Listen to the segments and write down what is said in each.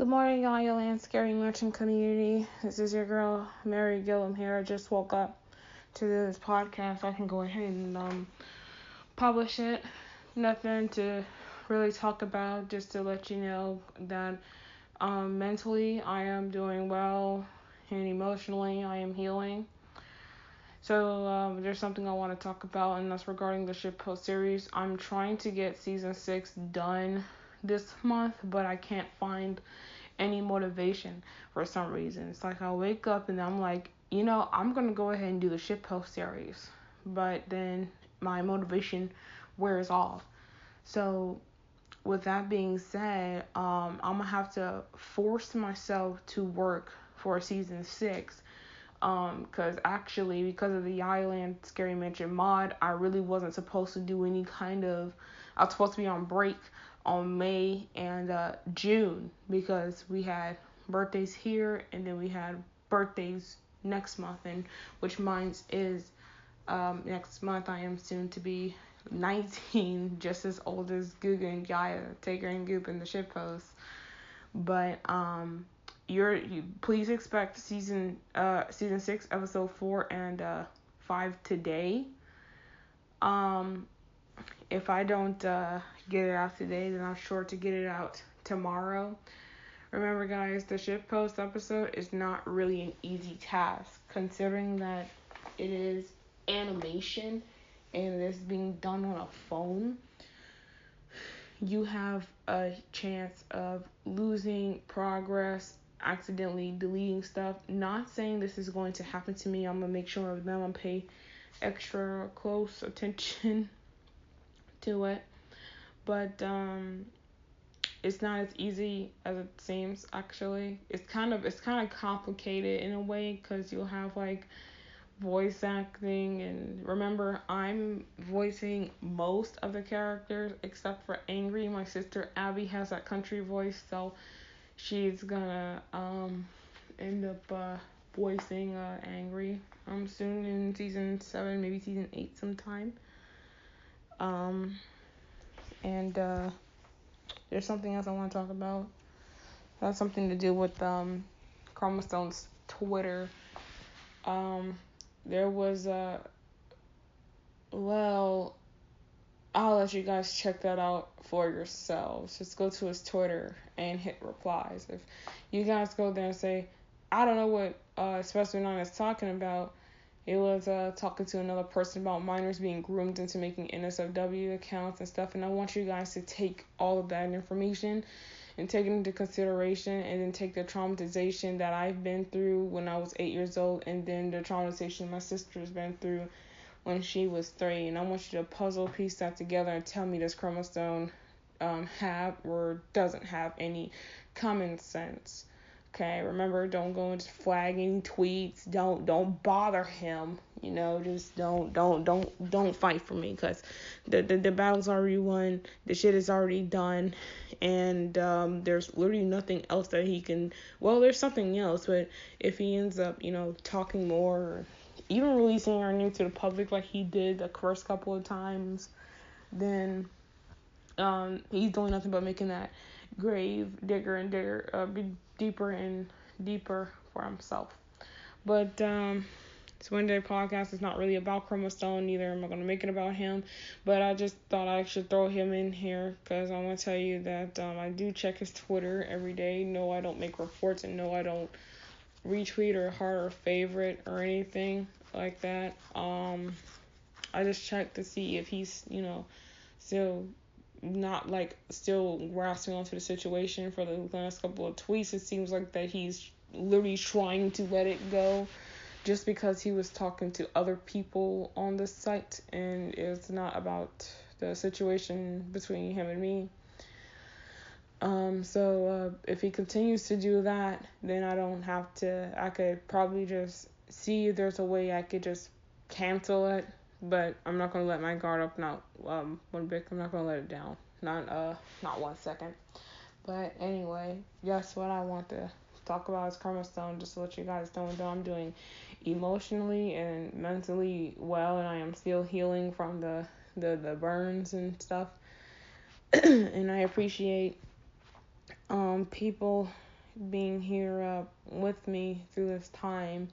Good morning, all your land scary merchant community. This is your girl, Mary Gillum here. I just woke up to this podcast. I can go ahead and publish it. Nothing to really talk about, just to let you know that mentally I am doing well and emotionally I am healing. So there's something I want to talk about, and that's regarding the shitpost series. I'm trying to get season 6 done this month, but I can't find any motivation for some reason. It's like I wake up and I'm like, I'm gonna go ahead and do the shitpost series, but then my motivation wears off. So with that being said, I'm gonna have to force myself to work for season 6. Because actually, because of the Island Scary Mansion mod, I really wasn't supposed to do any kind of. I was supposed to be on break on May and June because we had birthdays here and then we had birthdays next month, and which mine is next month. I am soon to be 19, just as old as Guga and Gaia, Taker and Goop in the shitpost. But please expect season 6 episode 4 and 5 today. If I don't get it out today, then I'm sure to get it out tomorrow. Remember, guys, the shitpost episode is not really an easy task, considering that it is animation and it is being done on a phone. You have a chance of losing progress, accidentally deleting stuff. Not saying this is going to happen to me. I'm going to make sure that I'm going to pay extra close attention to it. But it's not as easy as it seems, actually. It's kind of complicated in a way, because you'll have like voice acting, and remember, I'm voicing most of the characters except for Angry. My sister Abby has that country voice, so she's gonna end up voicing Angry soon in season 7, maybe season 8 sometime. And there's something else I want to talk about. That's something to do with Chromostone's Twitter. There was I'll let you guys check that out for yourselves. Just go to his Twitter and hit replies. If you guys go there and say, I don't know what Special 9 is talking about, it was talking to another person about minors being groomed into making NSFW accounts and stuff, and I want you guys to take all of that information and take it into consideration, and then take the traumatization that I've been through when I was 8 years old, and then the traumatization my sister's been through when she was 3. And I want you to puzzle piece that together and tell me, does Chromostone have or doesn't have any common sense? Okay, remember, don't go into flagging tweets. Don't bother him. Just don't fight for me, because the battle's already won. The shit is already done, and there's literally nothing else that he can. Well, there's something else, but if he ends up talking more, or even releasing our news to the public like he did the first couple of times, then he's doing nothing but making that grave digger and digger be deeper and deeper for himself. But this one day podcast is not really about Chromostone either. I'm not going to make it about him, but I just thought I should throw him in here, because I want to tell you that I do check his Twitter every day. No, I don't make reports, and no, I don't retweet or heart or favorite or anything like that. I just check to see if he's still not still grasping onto the situation. For the last couple of tweets, it seems like that he's literally trying to let it go, just because he was talking to other people on the site, and it's not about the situation between him and me. So if he continues to do that, then I could probably just see if there's a way I could just cancel it. But I'm not gonna let my guard up. Not one bit. I'm not gonna let it down. Not 1 second. But anyway, that's what I want to talk about is Chromostone. Just to let you guys know that I'm doing emotionally and mentally well, and I am still healing from the burns and stuff. And I appreciate people being here with me through this time.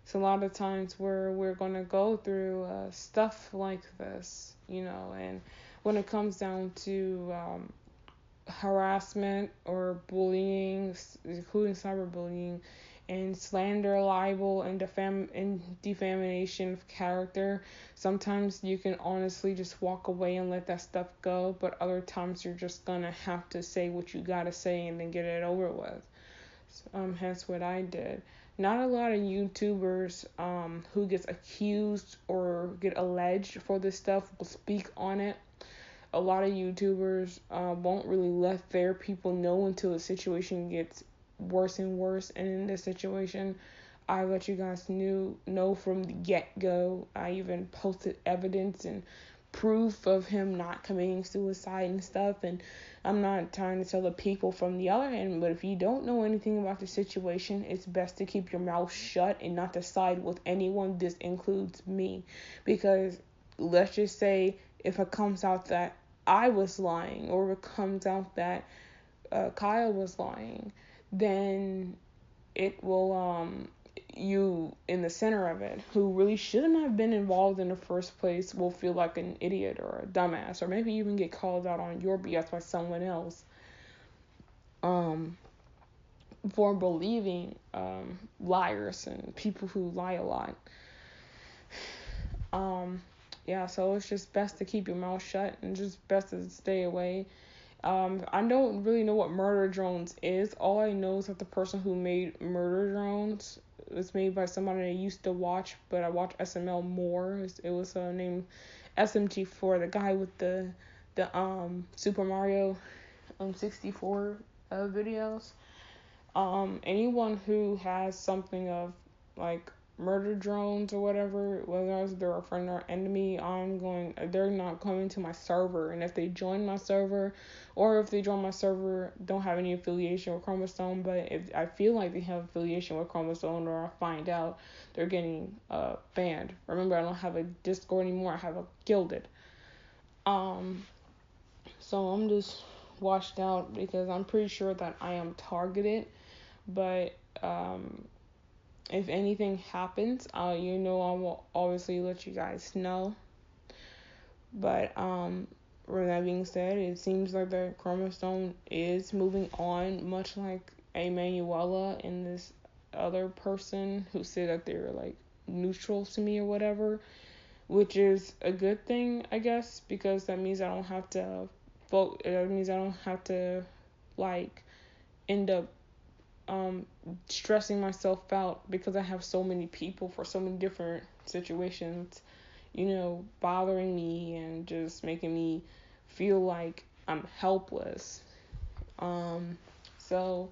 It's a lot of times where we're going to go through stuff like this, and when it comes down to harassment or bullying, including cyberbullying, and slander, libel, and defamation of character. Sometimes you can honestly just walk away and let that stuff go, but other times you're just gonna have to say what you gotta say and then get it over with. Hence what I did. Not a lot of YouTubers who gets accused or get alleged for this stuff will speak on it. A lot of YouTubers won't really let their people know until the situation gets worse and worse. And in this situation, I let you guys know from the get-go. I even posted evidence and proof of him not committing suicide and stuff. And I'm not trying to tell the people from the other end, but if you don't know anything about the situation, it's best to keep your mouth shut and not to side with anyone. This includes me, because let's just say if it comes out that I was lying, or if it comes out that Kyle was lying, then it will you in the center of it, who really shouldn't have been involved in the first place, will feel like an idiot or a dumbass, or maybe even get called out on your BS by someone else for believing liars and people who lie a lot. Yeah, so it's just best to keep your mouth shut and just best to stay away. I don't really know what Murder Drones is. All I know is that the person who made Murder Drones was made by somebody I used to watch, but I watch SML more. It was named SMG4, the guy with the Super Mario 64 videos. Anyone who has something of like murder drones or whatever, whether they're a friend or enemy, they're not coming to my server. And if they join my server, or if they join my server, don't have any affiliation with Chromosome, but if I feel like they have affiliation with Chromosome, or I find out, they're getting banned. Remember, I don't have a Discord anymore, I have a Guilded. So I'm just washed out because I'm pretty sure that I am targeted, but if anything happens, I will obviously let you guys know. But with that being said, it seems like the Chromosome is moving on, much like Emanuela and this other person who said that they're like neutral to me or whatever, which is a good thing, I guess, because that means I don't have to vote. That means I don't have to like end up stressing myself out because I have so many people for so many different situations, bothering me and just making me feel like I'm helpless. So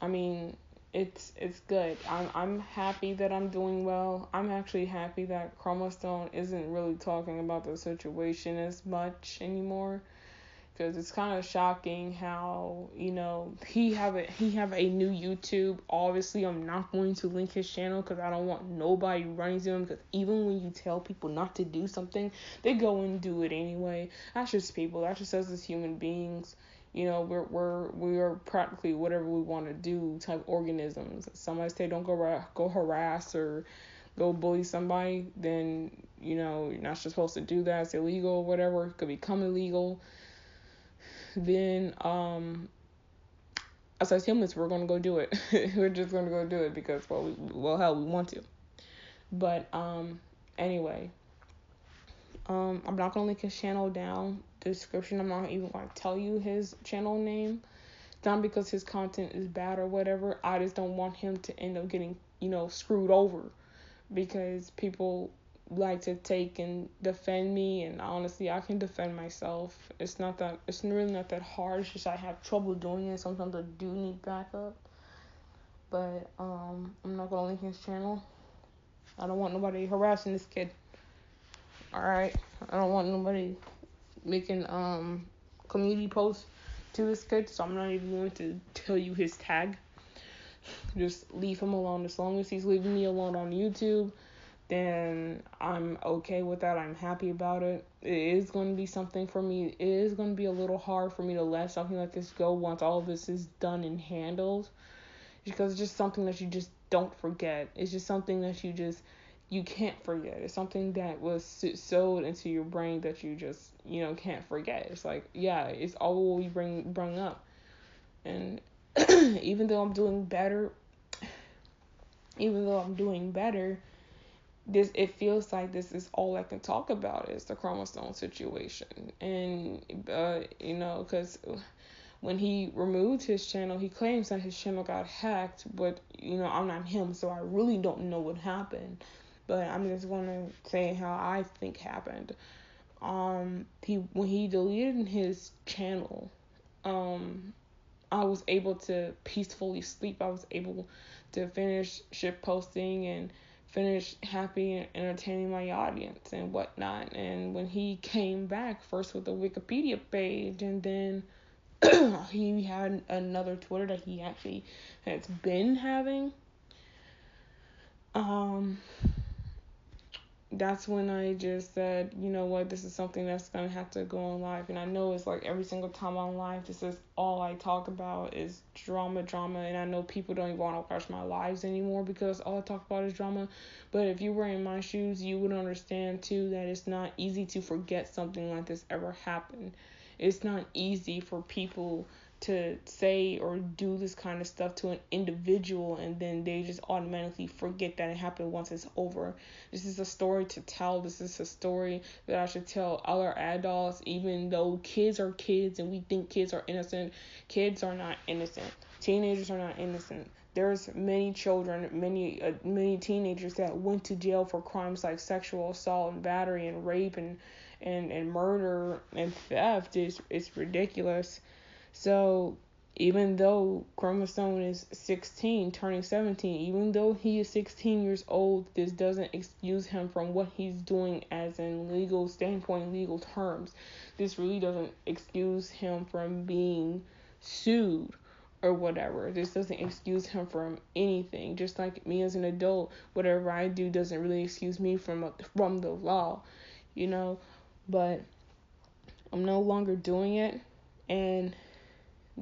I mean, it's good. I'm happy that I'm doing well. I'm actually happy that Chromosome isn't really talking about the situation as much anymore. Because it's kind of shocking how, he have a new YouTube. Obviously, I'm not going to link his channel because I don't want nobody running to him. Because even when you tell people not to do something, they go and do it anyway. That's just people. That's just us as human beings. We are practically whatever we want to do type organisms. Somebody say don't go harass or go bully somebody, then you're not supposed to do that. It's illegal or whatever. It could become illegal. Then as humans, we're gonna go do it. We're just gonna go do it because hell, we want to. But anyway, I'm not gonna link his channel down the description. I'm not even gonna tell you his channel name. Not because his content is bad or whatever. I just don't want him to end up getting screwed over because people like to take and defend me, and honestly I can defend myself. It's really not that hard. It's just I have trouble doing it. Sometimes I do need backup. But I'm not gonna link his channel. I don't want nobody harassing this kid. Alright? I don't want nobody making community posts to this kid, so I'm not even going to tell you his tag. Just leave him alone. As long as he's leaving me alone on YouTube, then I'm okay with that. I'm happy about it. It is going to be something for me. It is going to be a little hard for me to let something like this go once all of this is done and handled, because it's just something that you just don't forget. It's just something that you can't forget. It's something that was sewed into your brain that you just can't forget. It's like, yeah, it's all what we bring up, and even though I'm doing better, even though I'm doing better, this it feels like this is all I can talk about is the chromosome situation. And because when he removed his channel, he claims that his channel got hacked, but I'm not him, so I really don't know what happened. But I'm just gonna say how I think happened. When he deleted his channel, I was able to peacefully sleep. I was able to finish ship posting and finish happy and entertaining my audience and whatnot. And when he came back, first with the Wikipedia page, and then he had another Twitter that he actually has been having, that's when I just said, you know what, this is something that's going to have to go on live. And I know it's like every single time on live, this is all I talk about is drama. And I know people don't even want to watch my lives anymore because all I talk about is drama. But if you were in my shoes, you would understand too that it's not easy to forget something like this ever happened. It's not easy for people to say or do this kind of stuff to an individual and then they just automatically forget that it happened once it's over. This is a story to tell. This is a story that I should tell other adults, even though kids are kids and we think kids are innocent. Kids are not innocent. Teenagers are not innocent. There's many children, many teenagers that went to jail for crimes like sexual assault and battery and rape and murder and theft. It's ridiculous. So even though Chromosome is 16, turning 17, even though he is 16 years old, this doesn't excuse him from what he's doing as in legal standpoint, legal terms. This really doesn't excuse him from being sued or whatever. This doesn't excuse him from anything. Just like me as an adult, whatever I do doesn't really excuse me from the law, But I'm no longer doing it, and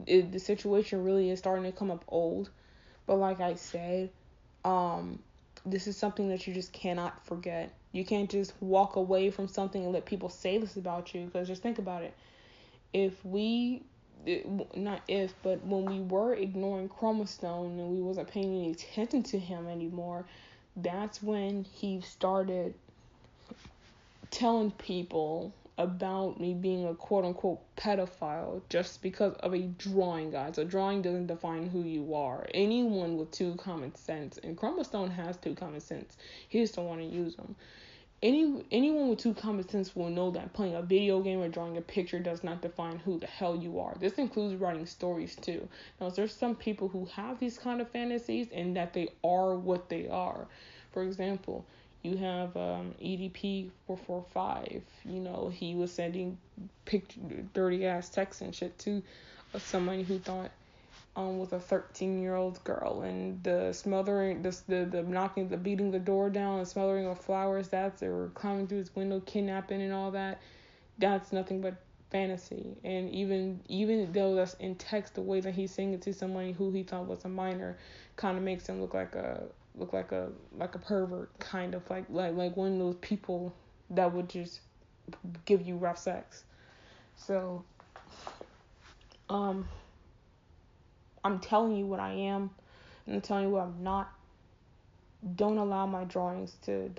the situation really is starting to come up old. But like I said, this is something that you just cannot forget. You can't just walk away from something and let people say this about you, because just think about it. But when we were ignoring Chromosome and we wasn't paying any attention to him anymore, that's when he started telling people about me being a quote-unquote pedophile just because of a drawing, guys. A drawing doesn't define who you are. Anyone with two common sense, and Chromosome has two common sense, he just don't want to use them. Anyone with two common sense will know that playing a video game or drawing a picture does not define who the hell you are. This includes writing stories too. Now, there's some people who have these kind of fantasies and that they are what they are. For example, you have EDP 445. He was sending dirty ass texts and shit to somebody who thought was a 13-year-old girl, and the smothering, the knocking, the beating the door down, and smothering of flowers. They were climbing through his window, kidnapping and all that. That's nothing but fantasy. And even though that's in text, the way that he's saying it to somebody who he thought was a minor, kind of makes him look like a pervert, kind of like one of those people that would just give you rough sex. So I'm telling you what I am, and I'm telling you what I'm not. Don't allow my drawings to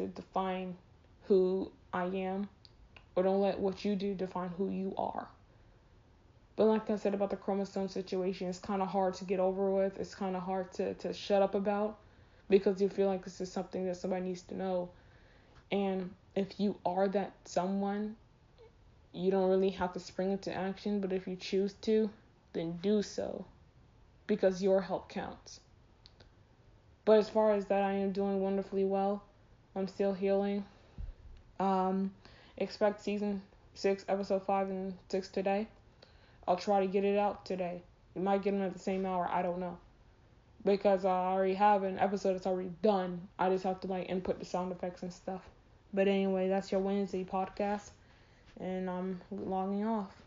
define who I am, or don't let what you do define who you are. But like I said about the Chromosome situation, it's kind of hard to get over with. It's kind of hard to shut up about, because you feel like this is something that somebody needs to know. And if you are that someone, you don't really have to spring into action, but if you choose to, then do so, because your help counts. But as far as that, I am doing wonderfully well. I'm still healing. Expect season 6, episode 5 and 6 today. I'll try to get it out today. You might get them at the same hour, I don't know. because I already have an episode that's already done. I just have to like input the sound effects and stuff. But anyway, that's your Wednesday podcast, and I'm logging off.